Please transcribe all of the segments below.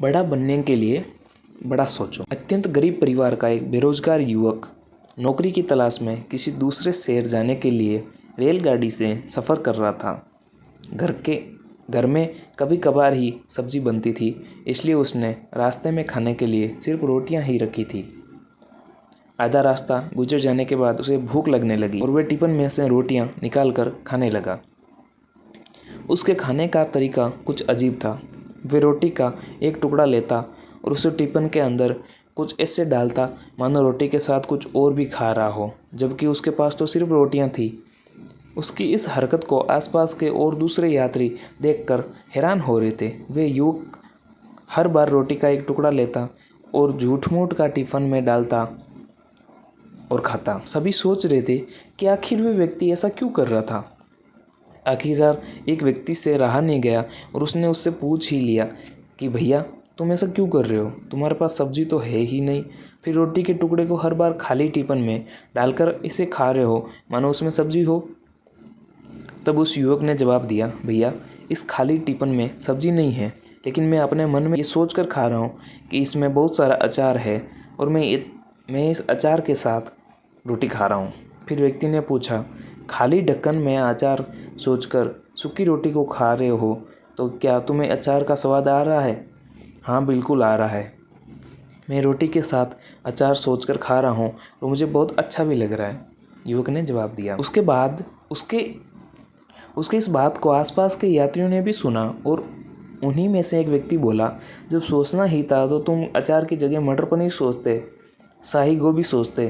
बड़ा बनने के लिए बड़ा सोचो। अत्यंत गरीब परिवार का एक बेरोजगार युवक नौकरी की तलाश में किसी दूसरे शहर जाने के लिए रेलगाड़ी से सफ़र कर रहा था। घर में कभी कभार ही सब्जी बनती थी, इसलिए उसने रास्ते में खाने के लिए सिर्फ रोटियां ही रखी थी। आधा रास्ता गुजर जाने के बाद उसे भूख लगने लगी और वह टिफिन में से रोटियां निकाल कर खाने लगा। उसके खाने का तरीका कुछ अजीब था। वह रोटी का एक टुकड़ा लेता और उसे टिफिन के अंदर कुछ ऐसे डालता मानो रोटी के साथ कुछ और भी खा रहा हो, जबकि उसके पास तो सिर्फ रोटियां थी। उसकी इस हरकत को आसपास के और दूसरे यात्री देखकर हैरान हो रहे थे। वे युवक हर बार रोटी का एक टुकड़ा लेता और झूठ-मूठ का टिफिन में डालता और खाता। सभी सोच रहे थे कि आखिर वे व्यक्ति ऐसा क्यों कर रहा था। आखिरकार एक व्यक्ति से रहा नहीं गया और उसने उससे पूछ ही लिया कि भैया, तुम ऐसा क्यों कर रहे हो? तुम्हारे पास सब्जी तो है ही नहीं, फिर रोटी के टुकड़े को हर बार खाली टिफिन में डालकर इसे खा रहे हो मानो उसमें सब्जी हो। तब उस युवक ने जवाब दिया, भैया, इस खाली टिफिन में सब्जी नहीं है, लेकिन मैं अपने मन में ये सोच कर खा रहा हूँ कि इसमें बहुत सारा अचार है और मैं इस अचार के साथ रोटी खा रहा हूँ। फिर व्यक्ति ने पूछा, खाली ढक्कन में अचार सोचकर सूखी रोटी को खा रहे हो, तो क्या तुम्हें अचार का स्वाद आ रहा है? हाँ, बिल्कुल आ रहा है। मैं रोटी के साथ अचार सोचकर खा रहा हूँ और मुझे बहुत अच्छा भी लग रहा है, युवक ने जवाब दिया। उसके बाद उसके इस बात को आसपास के यात्रियों ने भी सुना और उन्हीं में से एक व्यक्ति बोला, जब सोचना ही था तो तुम अचार की जगह मटर पनीर सोचते, शाही गोभी सोचते,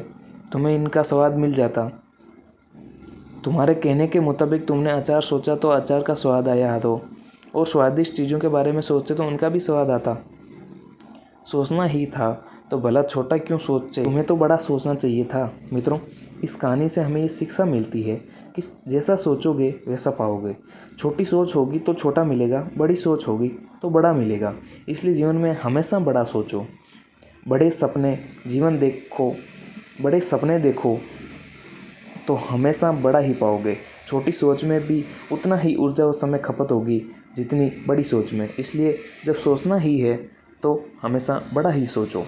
तुम्हें इनका स्वाद मिल जाता। तुम्हारे कहने के मुताबिक तुमने अचार सोचा तो अचार का स्वाद आया तो, और स्वादिष्ट चीज़ों के बारे में सोचते तो उनका भी स्वाद आता। सोचना ही था तो भला छोटा क्यों सोचे, तुम्हें तो बड़ा सोचना चाहिए था। मित्रों, इस कहानी से हमें ये शिक्षा मिलती है कि जैसा सोचोगे वैसा पाओगे। छोटी सोच होगी तो छोटा मिलेगा, बड़ी सोच होगी तो बड़ा मिलेगा। इसलिए जीवन में हमेशा बड़ा सोचो, बड़े सपने देखो तो हमेशा बड़ा ही पाओगे। छोटी सोच में भी उतना ही ऊर्जा और समय खपत होगी जितनी बड़ी सोच में। इसलिए जब सोचना ही है तो हमेशा बड़ा ही सोचो।